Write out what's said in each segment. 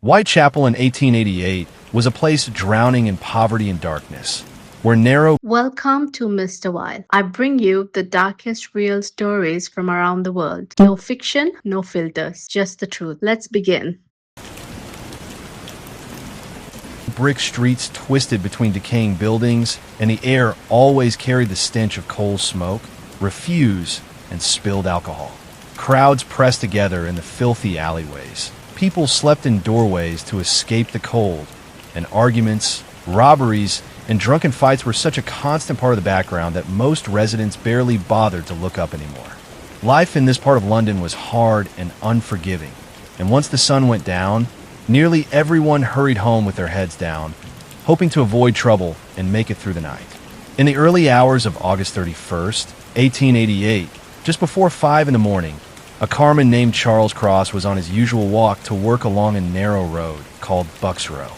Whitechapel in 1888 was a place drowning in poverty and darkness, where narrow Welcome to Mr. Wild. I bring you the darkest real stories from around the world. No fiction, no filters, just the truth. Let's begin. brick streets twisted between decaying buildings, and the air always carried the stench of coal smoke, refuse, and spilled alcohol. Crowds pressed together in the filthy alleyways. People slept in doorways to escape the cold, and arguments, robberies, and drunken fights were such a constant part of the background that most residents barely bothered to look up anymore. Life in this part of London was hard and unforgiving, and once the sun went down, nearly everyone hurried home with their heads down, hoping to avoid trouble and make it through the night. In the early hours of August 31st, 1888, just before 5 in the morning, a carman named Charles Cross was on his usual walk to work along a narrow road called Bucks Row.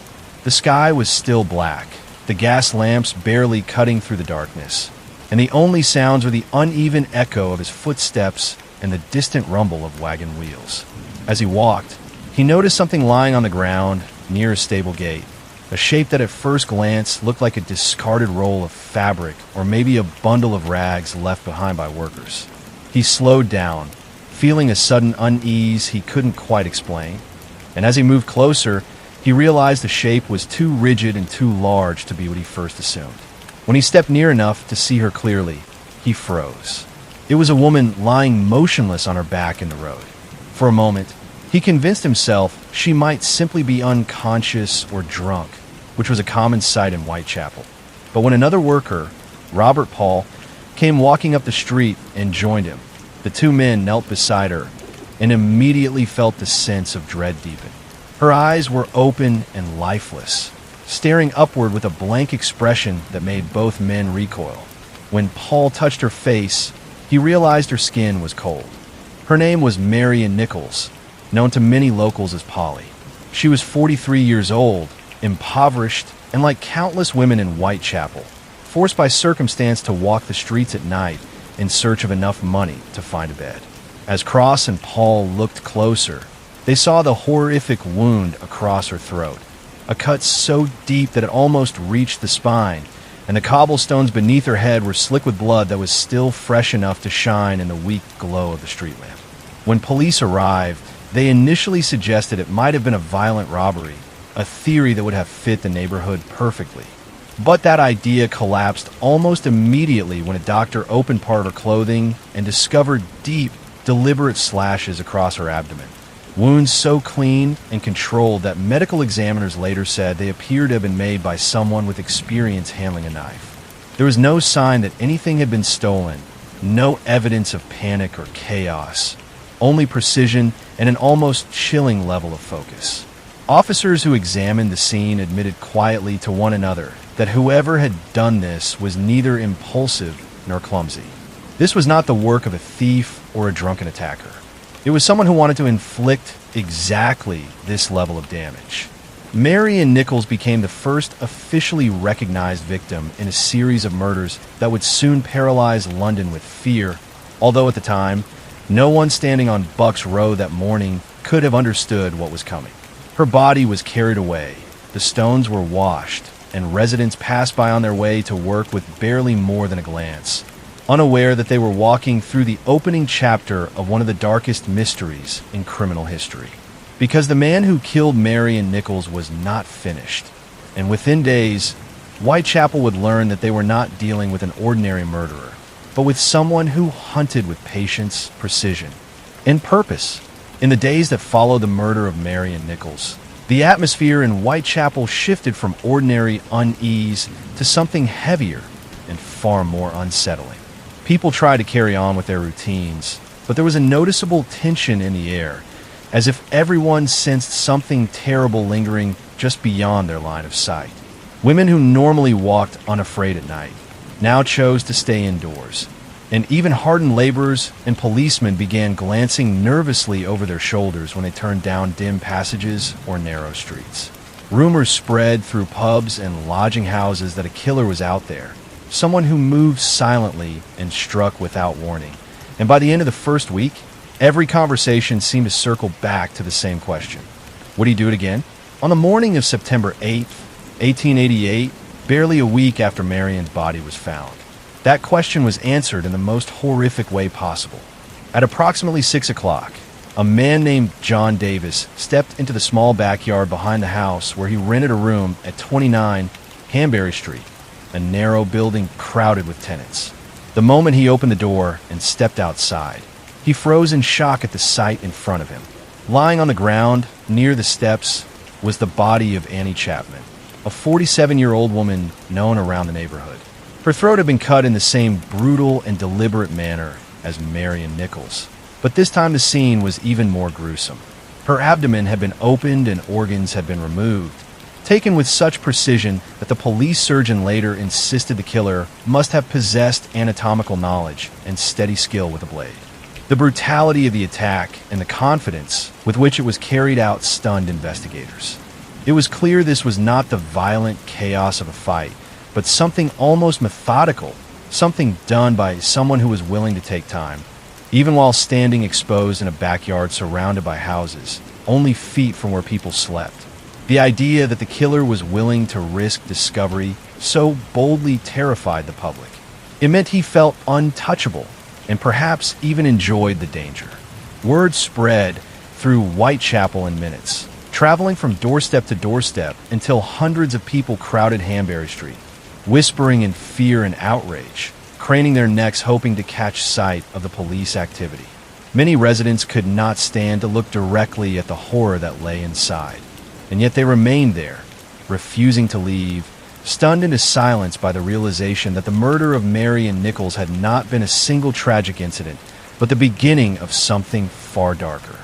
The sky was still black, the gas lamps barely cutting through the darkness, and the only sounds were the uneven echo of his footsteps and the distant rumble of wagon wheels. As he walked, he noticed something lying on the ground near a stable gate, a shape that at first glance looked like a discarded roll of fabric or maybe a bundle of rags left behind by workers. He slowed down, feeling a sudden unease he couldn't quite explain, and as he moved closer, he realized the shape was too rigid and too large to be what he first assumed. When he stepped near enough to see her clearly, he froze. It was a woman lying motionless on her back in the road. For a moment, he convinced himself she might simply be unconscious or drunk, which was a common sight in Whitechapel. But when another worker, Robert Paul, came walking up the street and joined him, the two men knelt beside her and immediately felt the sense of dread deepen. Her eyes were open and lifeless, staring upward with a blank expression that made both men recoil. When Paul touched her face, he realized her skin was cold. Her name was Marian Nichols, known to many locals as Polly. She was 43 years old, impoverished, and like countless women in Whitechapel, forced by circumstance to walk the streets at night in search of enough money to find a bed. As Cross and Paul looked closer, they saw the horrific wound across her throat, a cut so deep that it almost reached the spine, and the cobblestones beneath her head were slick with blood that was still fresh enough to shine in the weak glow of the street lamp. When police arrived, they initially suggested it might have been a violent robbery, a theory that would have fit the neighborhood perfectly. But that idea collapsed almost immediately when a doctor opened part of her clothing and discovered deep, deliberate slashes across her abdomen. Wounds so clean and controlled that medical examiners later said they appeared to have been made by someone with experience handling a knife. There was no sign that anything had been stolen, no evidence of panic or chaos, only precision and an almost chilling level of focus. Officers who examined the scene admitted quietly to one another that whoever had done this was neither impulsive nor clumsy. This was not the work of a thief or a drunken attacker. It was someone who wanted to inflict exactly this level of damage. Marian Nichols became the first officially recognized victim in a series of murders that would soon paralyze London with fear, although at the time, no one standing on Bucks Row that morning could have understood what was coming. Her body was carried away, the stones were washed, and residents passed by on their way to work with barely more than a glance, unaware that they were walking through the opening chapter of one of the darkest mysteries in criminal history. Because the man who killed Marian Nichols was not finished, and within days, Whitechapel would learn that they were not dealing with an ordinary murderer, but with someone who hunted with patience, precision, and purpose. In the days that followed the murder of Marian Nichols, the atmosphere in Whitechapel shifted from ordinary unease to something heavier and far more unsettling. People tried to carry on with their routines, but there was a noticeable tension in the air, as if everyone sensed something terrible lingering just beyond their line of sight. Women who normally walked unafraid at night now chose to stay indoors, and even hardened laborers and policemen began glancing nervously over their shoulders when they turned down dim passages or narrow streets. Rumors spread through pubs and lodging houses that a killer was out there, someone who moved silently and struck without warning. And by the end of the first week, every conversation seemed to circle back to the same question. Would he do it again? On the morning of September 8th, 1888, barely a week after Marion's body was found, that question was answered in the most horrific way possible. At approximately 6 o'clock, a man named John Davis stepped into the small backyard behind the house where he rented a room at 29 Hanbury Street, a narrow building crowded with tenants. The moment he opened the door and stepped outside, he froze in shock at the sight in front of him. Lying on the ground near the steps was the body of Annie Chapman, a 47-year-old woman known around the neighborhood. Her throat had been cut in the same brutal and deliberate manner as Marion Nichols, but this time the scene was even more gruesome. Her abdomen had been opened and organs had been removed, taken with such precision that the police surgeon later insisted the killer must have possessed anatomical knowledge and steady skill with a blade. The brutality of the attack and the confidence with which it was carried out stunned investigators. It was clear this was not the violent chaos of a fight, but something almost methodical, something done by someone who was willing to take time, even while standing exposed in a backyard surrounded by houses, only feet from where people slept. The idea that the killer was willing to risk discovery so boldly terrified the public. It meant he felt untouchable and perhaps even enjoyed the danger. Word spread through Whitechapel in minutes, traveling from doorstep to doorstep until hundreds of people crowded Hanbury Street, whispering in fear and outrage, craning their necks hoping to catch sight of the police activity. Many residents could not stand to look directly at the horror that lay inside, and yet they remained there, refusing to leave, stunned into silence by the realization that the murder of Marion Nichols had not been a single tragic incident, but the beginning of something far darker.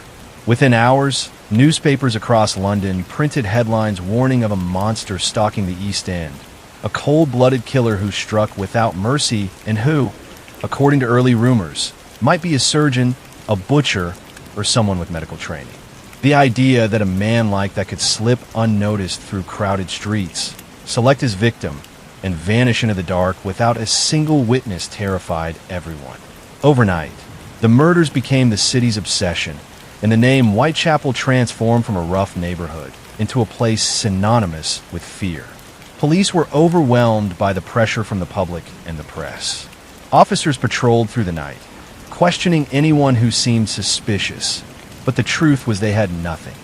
Within hours, newspapers across London printed headlines warning of a monster stalking the East End, a cold-blooded killer who struck without mercy and who, according to early rumors, might be a surgeon, a butcher, or someone with medical training. The idea that a man like that could slip unnoticed through crowded streets, select his victim, and vanish into the dark without a single witness terrified everyone. Overnight, the murders became the city's obsession, and the name Whitechapel transformed from a rough neighborhood into a place synonymous with fear. Police were overwhelmed by the pressure from the public and the press. Officers patrolled through the night, questioning anyone who seemed suspicious, but the truth was they had nothing.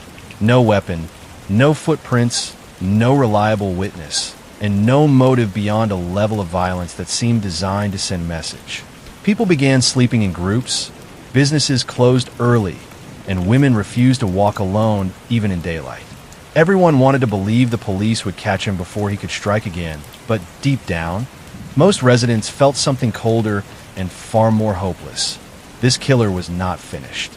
No weapon, no footprints, no reliable witness, and no motive beyond a level of violence that seemed designed to send message. People began sleeping in groups, businesses closed early, and women refused to walk alone even in daylight. Everyone wanted to believe the police would catch him before he could strike again, but deep down, most residents felt something colder and far more hopeless. This killer was not finished.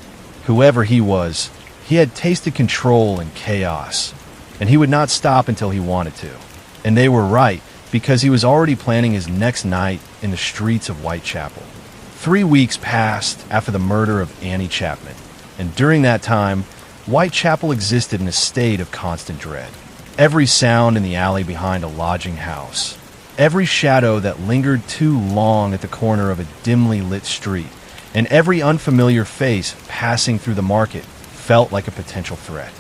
Whoever he was, he had tasted control and chaos, and he would not stop until he wanted to. And they were right, because he was already planning his next night in the streets of Whitechapel. 3 weeks passed after the murder of Annie Chapman, and during that time, Whitechapel existed in a state of constant dread. Every sound in the alley behind a lodging house, every shadow that lingered too long at the corner of a dimly lit street, and every unfamiliar face passing through the market felt like a potential threat.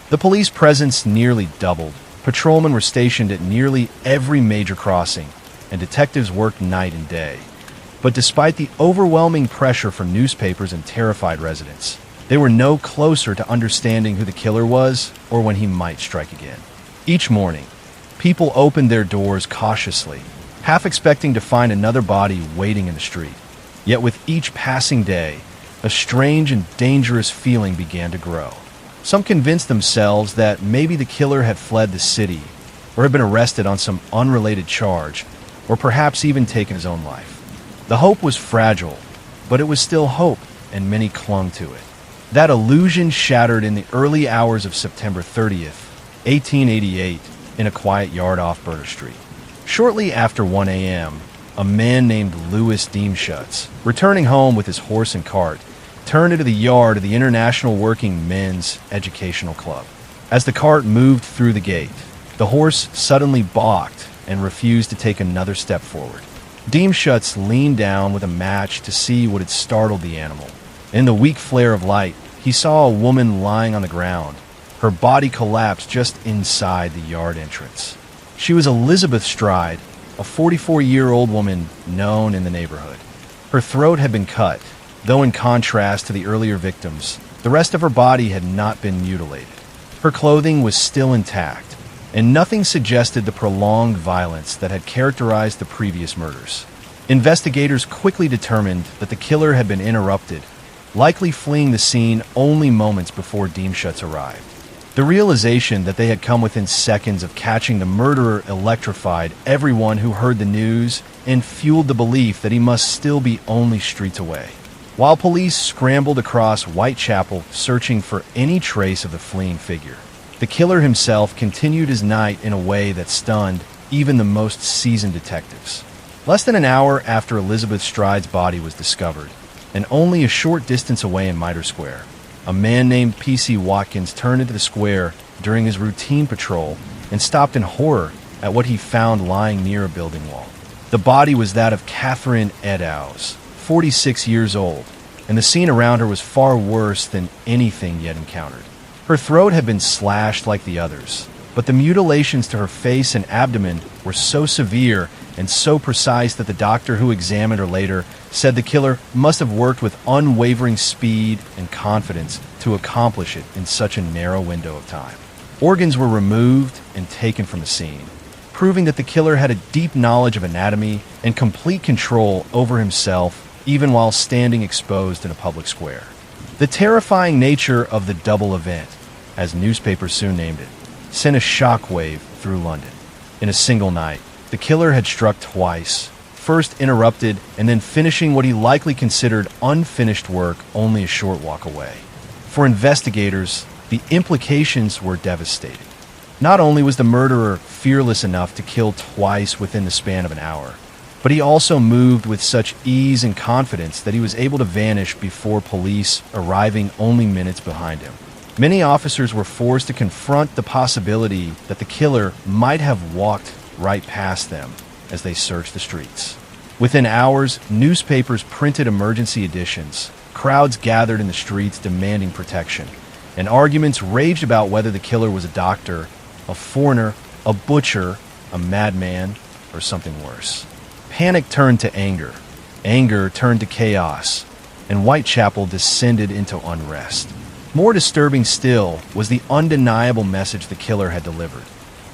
The police presence nearly doubled. Patrolmen were stationed at nearly every major crossing, and detectives worked night and day. But despite the overwhelming pressure from newspapers and terrified residents, they were no closer to understanding who the killer was or when he might strike again. Each morning, people opened their doors cautiously, half expecting to find another body waiting in the street. Yet with each passing day, a strange and dangerous feeling began to grow. Some convinced themselves that maybe the killer had fled the city, or had been arrested on some unrelated charge, or perhaps even taken his own life. The hope was fragile, but it was still hope, and many clung to it. That illusion shattered in the early hours of September 30th, 1888, in a quiet yard off Burner Street. Shortly after 1 a.m., a man named Louis Deemschutz, returning home with his horse and cart, turned into the yard of the International Working Men's Educational Club. As the cart moved through the gate, the horse suddenly balked and refused to take another step forward. Deemschutz leaned down with a match to see what had startled the animal. In the weak flare of light, he saw a woman lying on the ground, Her body collapsed just inside the yard entrance. She was Elizabeth Stride, a 44-year-old woman known in the neighborhood. Her throat had been cut, though in contrast to the earlier victims, the rest of her body had not been mutilated. Her clothing was still intact, and nothing suggested the prolonged violence that had characterized the previous murders. Investigators quickly determined that the killer had been interrupted, likely fleeing the scene only moments before Deemschutz arrived. The realization that they had come within seconds of catching the murderer electrified everyone who heard the news and fueled the belief that he must still be only streets away. While police scrambled across Whitechapel searching for any trace of the fleeing figure, the killer himself continued his night in a way that stunned even the most seasoned detectives. Less than an hour after Elizabeth Stride's body was discovered, and only a short distance away in Mitre Square, a man named P.C. Watkins turned into the square during his routine patrol and stopped in horror at what he found lying near a building wall. The body was that of Catherine Eddowes, 46 years old, and the scene around her was far worse than anything yet encountered. Her throat had been slashed like the others, but the mutilations to her face and abdomen were so severe and so precise that the doctor who examined her later said the killer must have worked with unwavering speed and confidence to accomplish it in such a narrow window of time. Organs were removed and taken from the scene, proving that the killer had a deep knowledge of anatomy and complete control over himself even while standing exposed in a public square. The terrifying nature of the double event, as newspapers soon named it, sent a shockwave through London. In a single night, the killer had struck twice, first interrupted and then finishing what he likely considered unfinished work only a short walk away. For investigators, the implications were devastating. Not only was the murderer fearless enough to kill twice within the span of an hour, but he also moved with such ease and confidence that he was able to vanish before police arriving only minutes behind him. Many officers were forced to confront the possibility that the killer might have walked right past them as they searched the streets. Within hours, newspapers printed emergency editions, crowds gathered in the streets demanding protection, and arguments raged about whether the killer was a doctor, a foreigner, a butcher, a madman, or something worse. Panic turned to anger. Anger turned to chaos, and Whitechapel descended into unrest. More disturbing still was the undeniable message the killer had delivered.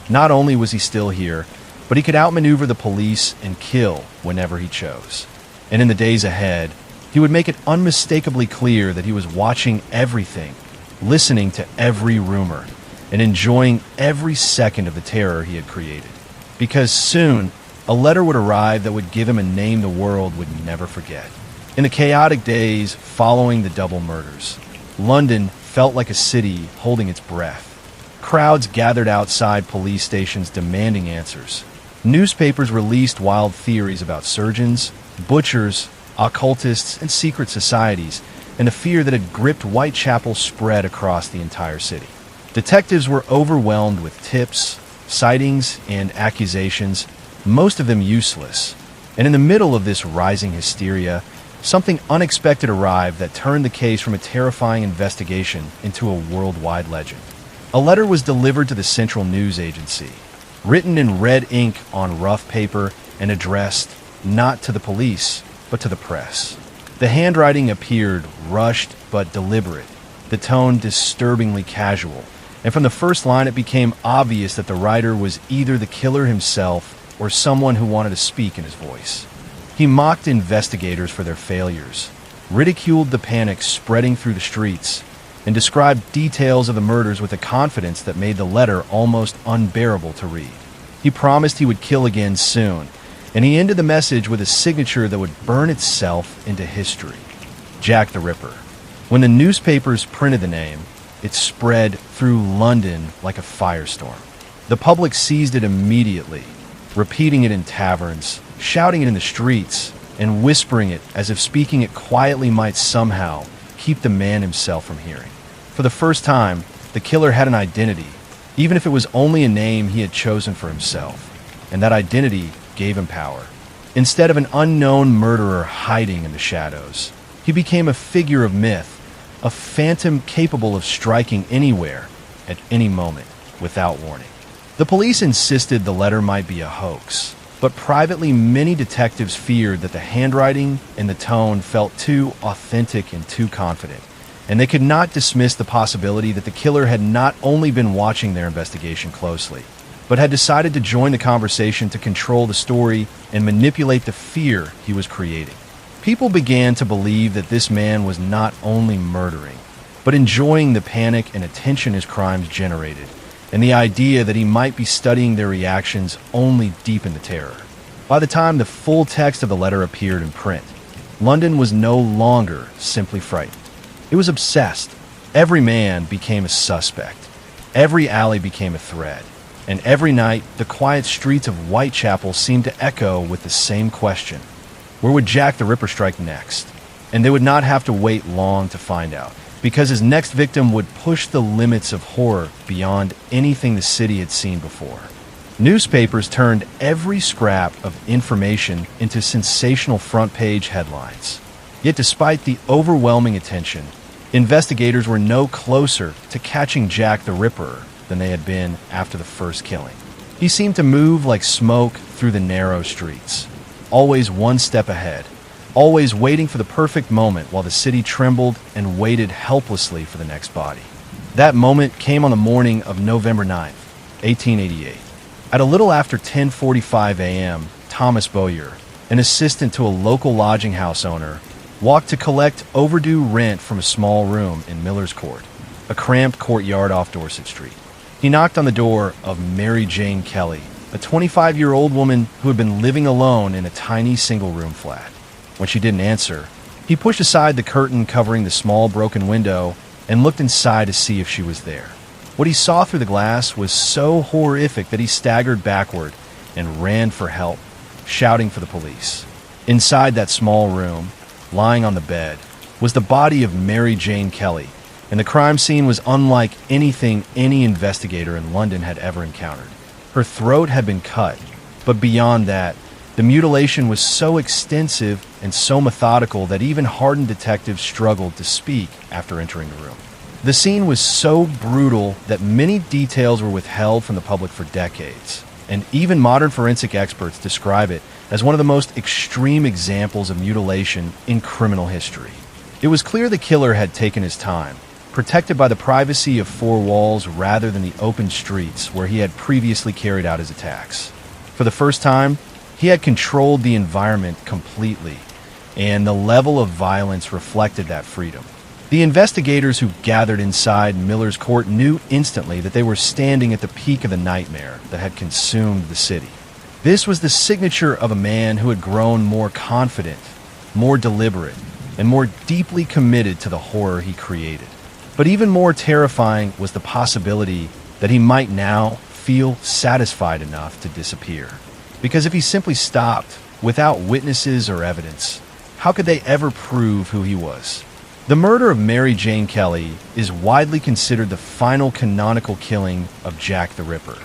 Not only was he still here, but he could outmaneuver the police and kill whenever he chose. And in the days ahead, he would make it unmistakably clear that he was watching everything, listening to every rumor, and enjoying every second of the terror he had created. Because soon, a letter would arrive that would give him a name the world would never forget. In the chaotic days following the double murders, London felt like a city holding its breath. Crowds gathered outside police stations demanding answers. Newspapers released wild theories about surgeons, butchers, occultists, and secret societies, and the fear that had gripped Whitechapel spread across the entire city. Detectives were overwhelmed with tips, sightings, and accusations, most of them useless. And in the middle of this rising hysteria, something unexpected arrived that turned the case from a terrifying investigation into a worldwide legend. A letter was delivered to the Central News Agency, written in red ink on rough paper and addressed not to the police, but to the press. The handwriting appeared rushed but deliberate, the tone disturbingly casual, and from the first line it became obvious that the writer was either the killer himself or someone who wanted to speak in his voice. He mocked investigators for their failures, ridiculed the panic spreading through the streets, and described details of the murders with a confidence that made the letter almost unbearable to read. He promised he would kill again soon, and he ended the message with a signature that would burn itself into history. Jack the Ripper. When the newspapers printed the name, it spread through London like a firestorm. The public seized it immediately, repeating it in taverns, shouting it in the streets, and whispering it as if speaking it quietly might somehow keep the man himself from hearing. For the first time, the killer had an identity, even if it was only a name he had chosen for himself, and that identity gave him power. Instead of an unknown murderer hiding in the shadows, he became a figure of myth, a phantom capable of striking anywhere at any moment, without warning. The police insisted the letter might be a hoax, but privately many detectives feared that the handwriting and the tone felt too authentic and too confident, and they could not dismiss the possibility that the killer had not only been watching their investigation closely, but had decided to join the conversation to control the story and manipulate the fear he was creating. People began to believe that this man was not only murdering, but enjoying the panic and attention his crimes generated, and the idea that he might be studying their reactions only deepened the terror. By the time the full text of the letter appeared in print, London was no longer simply frightened. It was obsessed. Every man became a suspect. Every alley became a threat. And every night, the quiet streets of Whitechapel seemed to echo with the same question. Where would Jack the Ripper strike next? And they would not have to wait long to find out, because his next victim would push the limits of horror beyond anything the city had seen before. Newspapers turned every scrap of information into sensational front-page headlines. Yet despite the overwhelming attention, investigators were no closer to catching Jack the Ripper than they had been after the first killing. He seemed to move like smoke through the narrow streets, always one step ahead, always waiting for the perfect moment while the city trembled and waited helplessly for the next body. That moment came on the morning of November 9th, 1888. At a little after 10:45 a.m., Thomas Bowyer, an assistant to a local lodging house owner, walked to collect overdue rent from a small room in Miller's Court, a cramped courtyard off Dorset Street. He knocked on the door of Mary Jane Kelly, a 25-year-old woman who had been living alone in a tiny single-room flat. When she didn't answer, he pushed aside the curtain covering the small broken window and looked inside to see if she was there. What he saw through the glass was so horrific that he staggered backward and ran for help, shouting for the police. Inside that small room, lying on the bed, was the body of Mary Jane Kelly, and the crime scene was unlike anything any investigator in London had ever encountered. Her throat had been cut, but beyond that, the mutilation was so extensive and so methodical that even hardened detectives struggled to speak after entering the room. The scene was so brutal that many details were withheld from the public for decades, and even modern forensic experts describe it as one of the most extreme examples of mutilation in criminal history. It was clear the killer had taken his time, protected by the privacy of four walls rather than the open streets where he had previously carried out his attacks. For the first time, he had controlled the environment completely, and the level of violence reflected that freedom. The investigators who gathered inside Miller's Court knew instantly that they were standing at the peak of the nightmare that had consumed the city. This was the signature of a man who had grown more confident, more deliberate, and more deeply committed to the horror he created. But even more terrifying was the possibility that he might now feel satisfied enough to disappear. Because if he simply stopped, without witnesses or evidence, how could they ever prove who he was? The murder of Mary Jane Kelly is widely considered the final canonical killing of Jack the Ripper.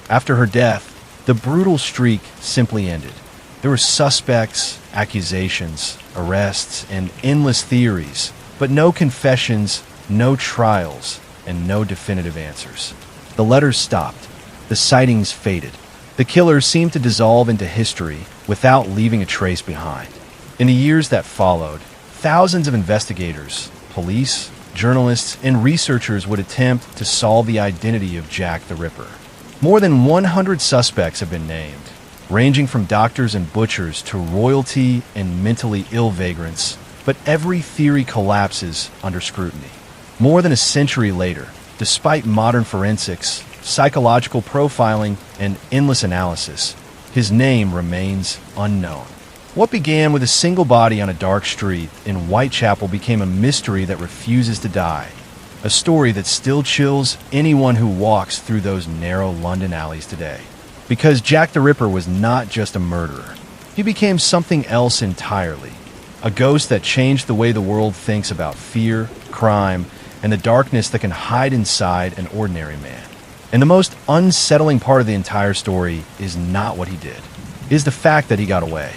After her death, the brutal streak simply ended. There were suspects, accusations, arrests, and endless theories, but no confessions, no trials, and no definitive answers. The letters stopped. The sightings faded. The killer seemed to dissolve into history without leaving a trace behind. In the years that followed, thousands of investigators, police, journalists, and researchers would attempt to solve the identity of Jack the Ripper. More than 100 suspects have been named, ranging from doctors and butchers to royalty and mentally ill vagrants, but every theory collapses under scrutiny. More than a century later, despite modern forensics, psychological profiling, and endless analysis, his name remains unknown. What began with a single body on a dark street in Whitechapel became a mystery that refuses to die, a story that still chills anyone who walks through those narrow London alleys today. Because Jack the Ripper was not just a murderer. He became something else entirely, a ghost that changed the way the world thinks about fear, crime, and the darkness that can hide inside an ordinary man. And the most unsettling part of the entire story is not what he did, it is the fact that he got away.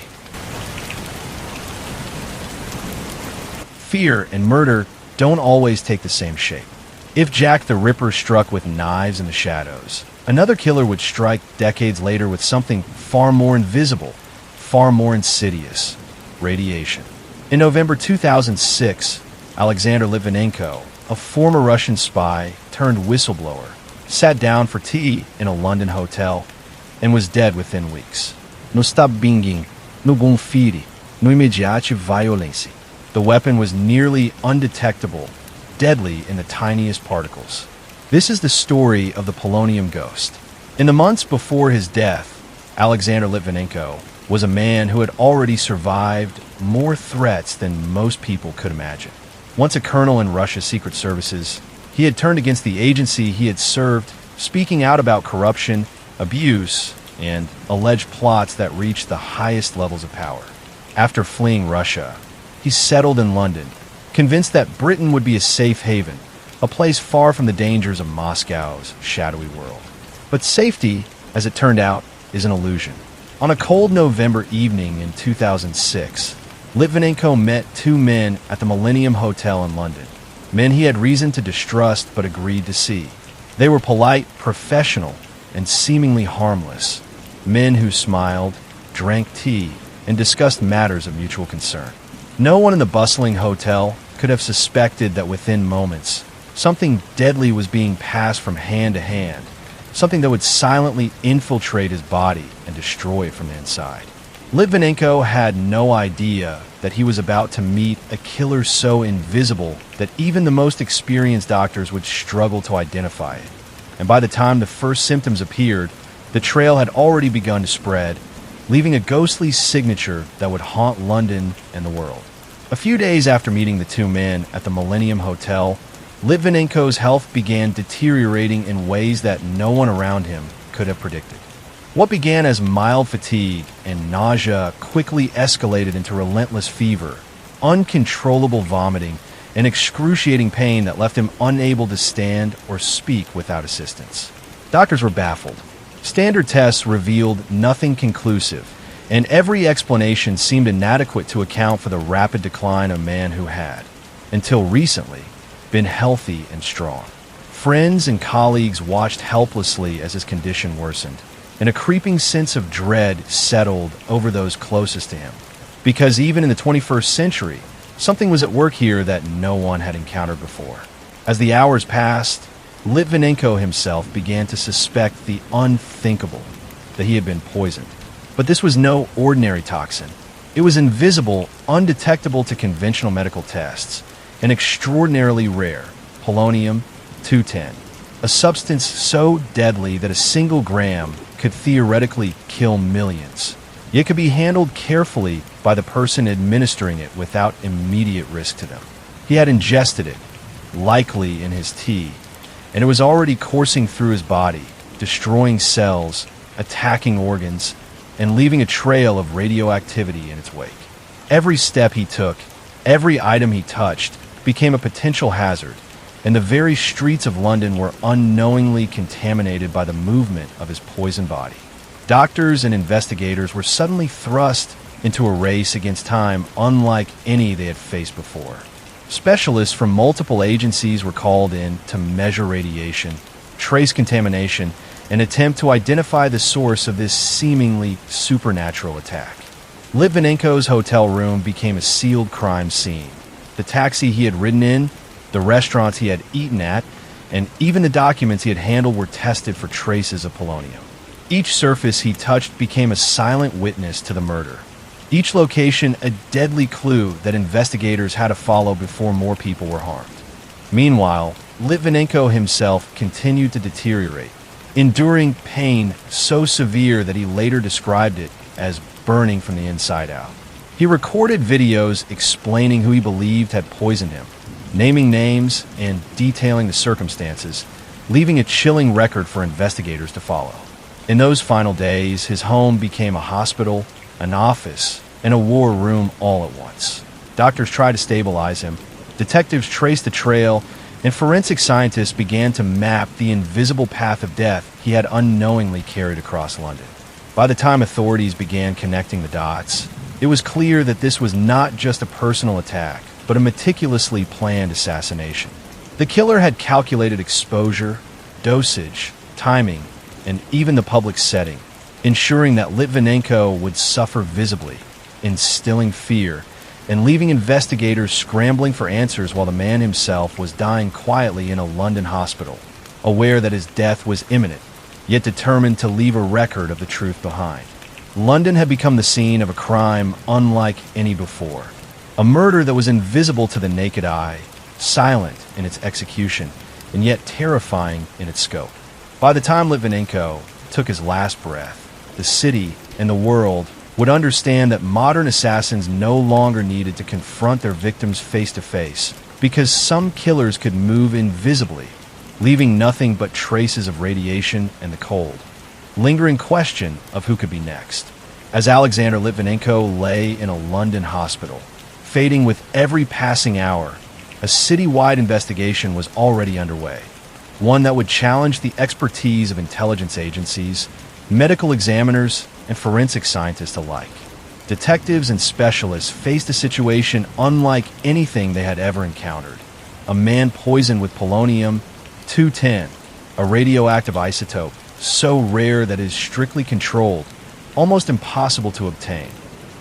Fear and murder don't always take the same shape. If Jack the Ripper struck with knives in the shadows, another killer would strike decades later with something far more invisible, far more insidious: radiation. In November 2006, Alexander Litvinenko, a former Russian spy turned whistleblower, sat down for tea in a London hotel and was dead within weeks. No stabbing, no gonfire, no immediate violence. The weapon was nearly undetectable, deadly in the tiniest particles. This is the story of the Polonium Ghost. In the months before his death, Alexander Litvinenko was a man who had already survived more threats than most people could imagine. Once a colonel in Russia's secret services, he had turned against the agency he had served, speaking out about corruption, abuse, and alleged plots that reached the highest levels of power. After fleeing Russia, he settled in London, convinced that Britain would be a safe haven, a place far from the dangers of Moscow's shadowy world. But safety, as it turned out, is an illusion. On a cold November evening in 2006, Litvinenko met two men at the Millennium Hotel in London, men he had reason to distrust but agreed to see. They were polite, professional, and seemingly harmless, men who smiled, drank tea, and discussed matters of mutual concern. No one in the bustling hotel could have suspected that within moments, something deadly was being passed from hand to hand, something that would silently infiltrate his body and destroy it from the inside. Litvinenko had no idea that he was about to meet a killer so invisible that even the most experienced doctors would struggle to identify it. And by the time the first symptoms appeared, the trail had already begun to spread, leaving a ghostly signature that would haunt London and the world. A few days after meeting the two men at the Millennium Hotel, Litvinenko's health began deteriorating in ways that no one around him could have predicted. What began as mild fatigue and nausea quickly escalated into relentless fever, uncontrollable vomiting, and excruciating pain that left him unable to stand or speak without assistance. Doctors were baffled. Standard tests revealed nothing conclusive, and every explanation seemed inadequate to account for the rapid decline of a man who had, until recently, been healthy and strong. Friends and colleagues watched helplessly as his condition worsened, and a creeping sense of dread settled over those closest to him. Because even in the 21st century, something was at work here that no one had encountered before. As the hours passed, Litvinenko himself began to suspect the unthinkable, that he had been poisoned. But this was no ordinary toxin. It was invisible, undetectable to conventional medical tests, and extraordinarily rare, polonium-210, a substance so deadly that a single gram could theoretically kill millions, yet could be handled carefully by the person administering it without immediate risk to them. He had ingested it, likely in his tea, and it was already coursing through his body, destroying cells, attacking organs, and leaving a trail of radioactivity in its wake. Every step he took, every item he touched, became a potential hazard, and the very streets of London were unknowingly contaminated by the movement of his poisoned body. Doctors and investigators were suddenly thrust into a race against time unlike any they had faced before. Specialists from multiple agencies were called in to measure radiation, trace contamination, and attempt to identify the source of this seemingly supernatural attack. Litvinenko's hotel room became a sealed crime scene. The taxi he had ridden in, the restaurants he had eaten at, and even the documents he had handled were tested for traces of polonium. Each surface he touched became a silent witness to the murder. Each location a deadly clue that investigators had to follow before more people were harmed. Meanwhile, Litvinenko himself continued to deteriorate, enduring pain so severe that he later described it as burning from the inside out. He recorded videos explaining who he believed had poisoned him, naming names and detailing the circumstances, leaving a chilling record for investigators to follow. In those final days, his home became a hospital, an office, and a war room all at once. Doctors tried to stabilize him, detectives traced the trail, and forensic scientists began to map the invisible path of death he had unknowingly carried across London. By the time authorities began connecting the dots, it was clear that this was not just a personal attack, but a meticulously planned assassination. The killer had calculated exposure, dosage, timing, and even the public setting, ensuring that Litvinenko would suffer visibly, instilling fear and leaving investigators scrambling for answers while the man himself was dying quietly in a London hospital, aware that his death was imminent, yet determined to leave a record of the truth behind. London had become the scene of a crime unlike any before, a murder that was invisible to the naked eye, silent in its execution, and yet terrifying in its scope. By the time Litvinenko took his last breath, the city and the world would understand that modern assassins no longer needed to confront their victims face to face, because some killers could move invisibly, leaving nothing but traces of radiation and the cold. Lingering question of who could be next. As Alexander Litvinenko lay in a London hospital, fading with every passing hour, a city-wide investigation was already underway, one that would challenge the expertise of intelligence agencies, medical examiners, and forensic scientists alike. Detectives and specialists faced a situation unlike anything they had ever encountered. A man poisoned with polonium-210, a radioactive isotope so rare that it is strictly controlled, almost impossible to obtain,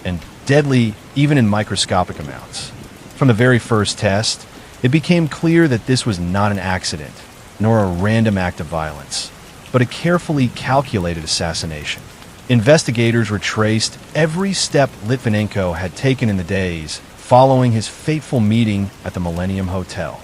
and deadly even in microscopic amounts. From the very first test, it became clear that this was not an accident, nor a random act of violence, but a carefully calculated assassination. Investigators retraced every step Litvinenko had taken in the days following his fateful meeting at the Millennium Hotel.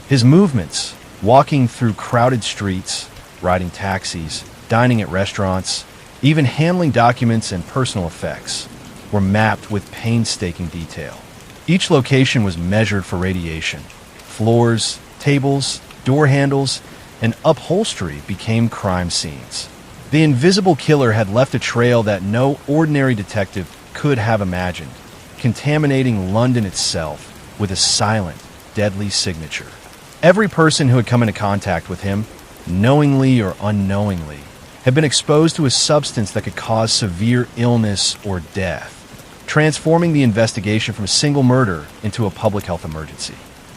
His movements, walking through crowded streets, riding taxis, dining at restaurants, even handling documents and personal effects, were mapped with painstaking detail. Each location was measured for radiation. Floors, tables, door handles, and upholstery became crime scenes. The invisible killer had left a trail that no ordinary detective could have imagined, contaminating London itself with a silent, deadly signature. Every person who had come into contact with him, knowingly or unknowingly, had been exposed to a substance that could cause severe illness or death, transforming the investigation from a single murder into a public health emergency.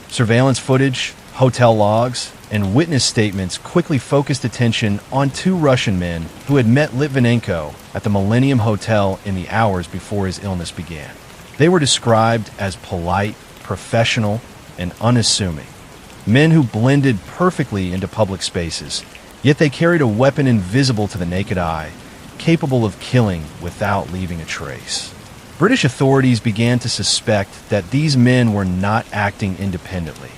Surveillance footage, hotel logs, and witness statements quickly focused attention on two Russian men who had met Litvinenko at the Millennium Hotel in the hours before his illness began. They were described as polite, professional, and unassuming. Men who blended perfectly into public spaces, yet they carried a weapon invisible to the naked eye, capable of killing without leaving a trace. British authorities began to suspect that these men were not acting independently,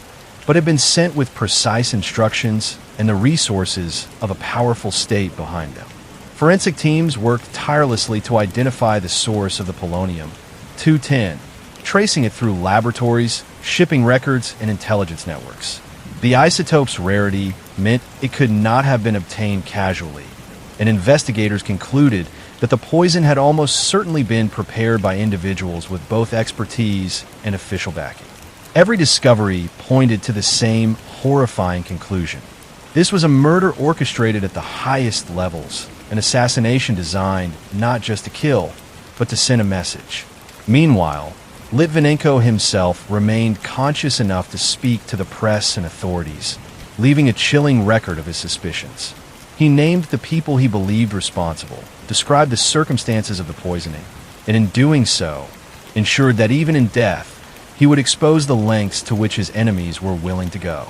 but had been sent with precise instructions and the resources of a powerful state behind them. Forensic teams worked tirelessly to identify the source of the polonium-210, tracing it through laboratories, shipping records, and intelligence networks. The isotope's rarity meant it could not have been obtained casually, and investigators concluded that the poison had almost certainly been prepared by individuals with both expertise and official backing. Every discovery pointed to the same horrifying conclusion. This was a murder orchestrated at the highest levels, an assassination designed not just to kill, but to send a message. Meanwhile, Litvinenko himself remained conscious enough to speak to the press and authorities, leaving a chilling record of his suspicions. He named the people he believed responsible, described the circumstances of the poisoning, and in doing so, ensured that even in death, he would expose the lengths to which his enemies were willing to go.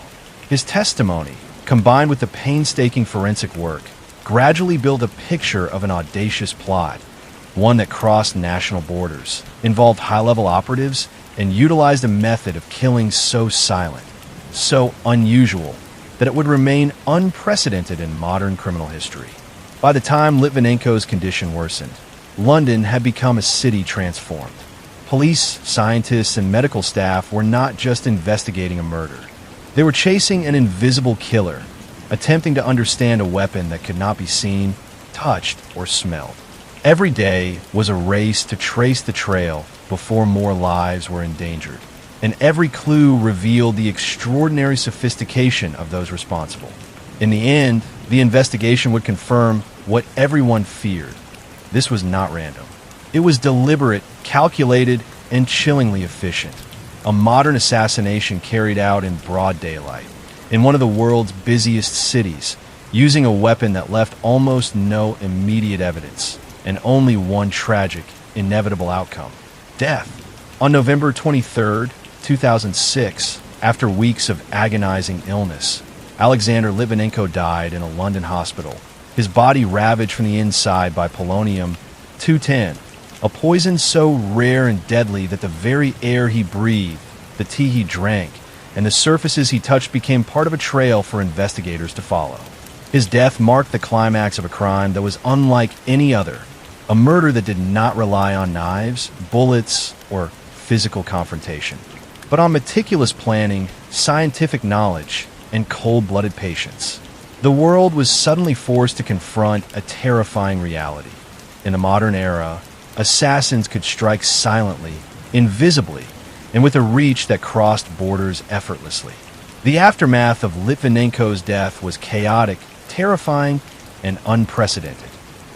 His testimony, combined with the painstaking forensic work, gradually built a picture of an audacious plot, one that crossed national borders, involved high-level operatives, and utilized a method of killing so silent, so unusual, that it would remain unprecedented in modern criminal history. By the time Litvinenko's condition worsened, London had become a city transformed. Police, scientists, and medical staff were not just investigating a murder. They were chasing an invisible killer, attempting to understand a weapon that could not be seen, touched, or smelled. Every day was a race to trace the trail before more lives were endangered, and every clue revealed the extraordinary sophistication of those responsible. In the end, the investigation would confirm what everyone feared. This was not random. It was deliberate, calculated, and chillingly efficient. A modern assassination carried out in broad daylight, in one of the world's busiest cities, using a weapon that left almost no immediate evidence and only one tragic, inevitable outcome: death. On November 23, 2006, after weeks of agonizing illness, Alexander Litvinenko died in a London hospital, his body ravaged from the inside by polonium-210, a poison so rare and deadly that the very air he breathed, the tea he drank, and the surfaces he touched became part of a trail for investigators to follow. His death marked the climax of a crime that was unlike any other, a murder that did not rely on knives, bullets, or physical confrontation, but on meticulous planning, scientific knowledge, and cold-blooded patience. The world was suddenly forced to confront a terrifying reality. In the modern era, assassins could strike silently, invisibly, and with a reach that crossed borders effortlessly. The aftermath of Litvinenko's death was chaotic, terrifying, and unprecedented.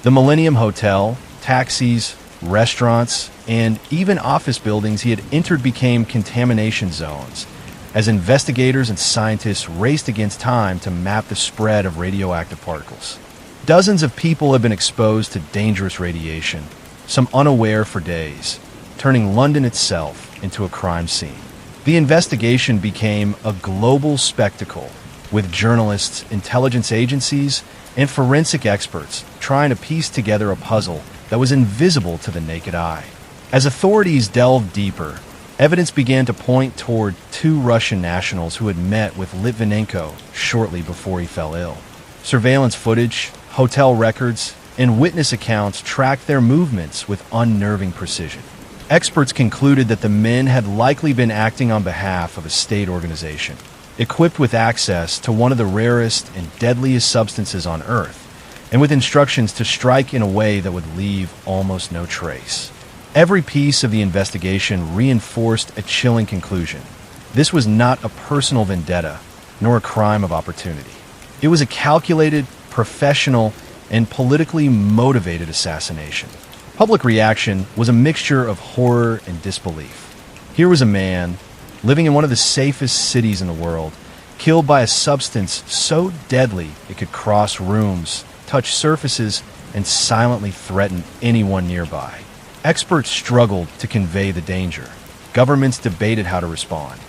The Millennium Hotel, taxis, restaurants, and even office buildings he had entered became contamination zones, as investigators and scientists raced against time to map the spread of radioactive particles. Dozens of people have been exposed to dangerous radiation, some unaware for days, turning London itself into a crime scene. The investigation became a global spectacle, with journalists, intelligence agencies, and forensic experts trying to piece together a puzzle that was invisible to the naked eye. As authorities delved deeper, evidence began to point toward 2 Russian nationals who had met with Litvinenko shortly before he fell ill. Surveillance footage, hotel records, and witness accounts tracked their movements with unnerving precision. Experts concluded that the men had likely been acting on behalf of a state organization, equipped with access to one of the rarest and deadliest substances on Earth, and with instructions to strike in a way that would leave almost no trace. Every piece of the investigation reinforced a chilling conclusion. This was not a personal vendetta, nor a crime of opportunity. It was a calculated, professional, and politically motivated assassination. Public reaction was a mixture of horror and disbelief. Here was a man, living in one of the safest cities in the world, killed by a substance so deadly it could cross rooms, touch surfaces, and silently threaten anyone nearby. Experts struggled to convey the danger. Governments debated how to respond.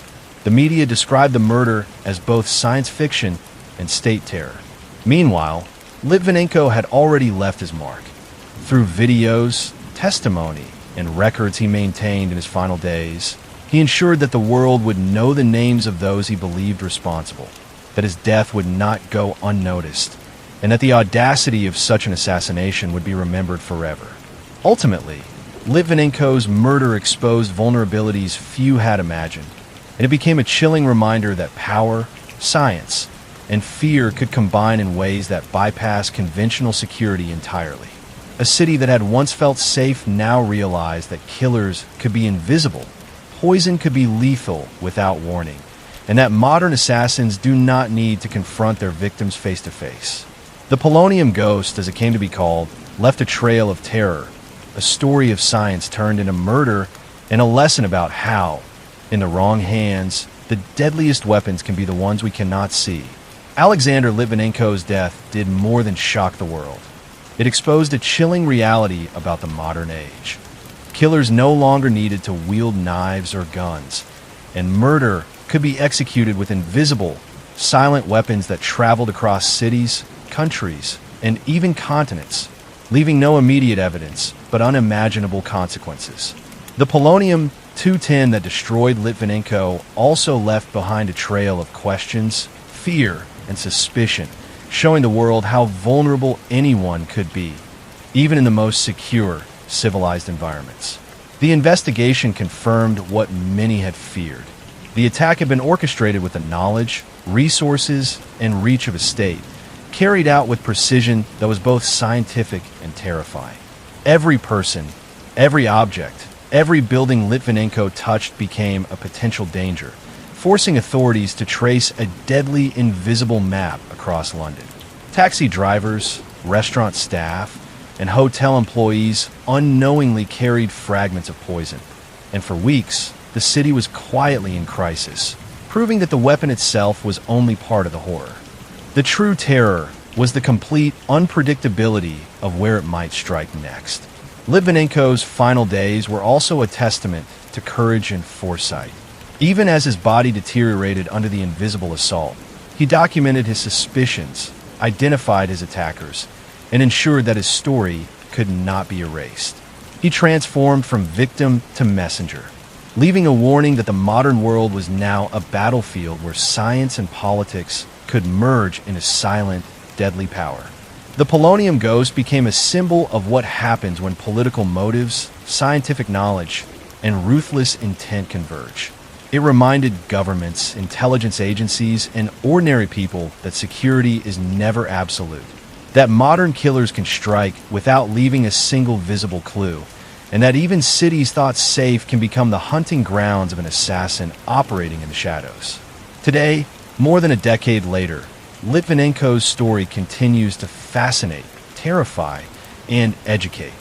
The media described the murder as both science fiction and state terror. Meanwhile, Litvinenko had already left his mark. Through videos, testimony, and records he maintained in his final days, he ensured that the world would know the names of those he believed responsible, that his death would not go unnoticed, and that the audacity of such an assassination would be remembered forever. Ultimately, Litvinenko's murder exposed vulnerabilities few had imagined, and it became a chilling reminder that power, science, and fear could combine in ways that bypass conventional security entirely. A city that had once felt safe now realized that killers could be invisible, poison could be lethal without warning, and that modern assassins do not need to confront their victims face to face. The Polonium Ghost, as it came to be called, left a trail of terror, a story of science turned into murder, and a lesson about how, in the wrong hands, the deadliest weapons can be the ones we cannot see. Alexander Litvinenko's death did more than shock the world. It exposed a chilling reality about the modern age. Killers no longer needed to wield knives or guns, and murder could be executed with invisible, silent weapons that traveled across cities, countries, and even continents, leaving no immediate evidence, but unimaginable consequences. The polonium-210 that destroyed Litvinenko also left behind a trail of questions, fear, and suspicion, showing the world how vulnerable anyone could be, even in the most secure, civilized environments. The investigation confirmed what many had feared. The attack had been orchestrated with the knowledge, resources, and reach of a state, carried out with precision that was both scientific and terrifying. Every person, every object, every building Litvinenko touched became a potential danger, forcing authorities to trace a deadly invisible map across London. Taxi drivers, restaurant staff, and hotel employees unknowingly carried fragments of poison, and for weeks, the city was quietly in crisis, proving that the weapon itself was only part of the horror. The true terror was the complete unpredictability of where it might strike next. Litvinenko's final days were also a testament to courage and foresight. Even as his body deteriorated under the invisible assault, he documented his suspicions, identified his attackers, and ensured that his story could not be erased. He transformed from victim to messenger, leaving a warning that the modern world was now a battlefield where science and politics could merge in a silent, deadly power. The Polonium Ghost became a symbol of what happens when political motives, scientific knowledge, and ruthless intent converge. It reminded governments, intelligence agencies, and ordinary people that security is never absolute, that modern killers can strike without leaving a single visible clue, and that even cities thought safe can become the hunting grounds of an assassin operating in the shadows. Today, more than a decade later, Litvinenko's story continues to fascinate, terrify, and educate.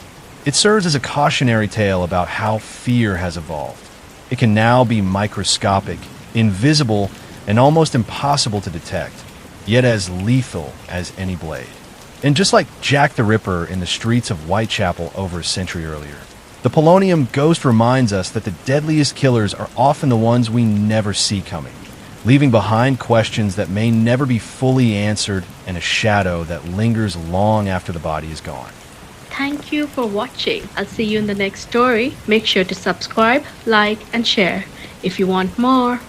It serves as a cautionary tale about how fear has evolved. It can now be microscopic, invisible, and almost impossible to detect, yet as lethal as any blade. And just like Jack the Ripper in the streets of Whitechapel over a century earlier, the Polonium Ghost reminds us that the deadliest killers are often the ones we never see coming, leaving behind questions that may never be fully answered and a shadow that lingers long after the body is gone. Thank you for watching. I'll see you in the next story. Make sure to subscribe, like, and share if you want more.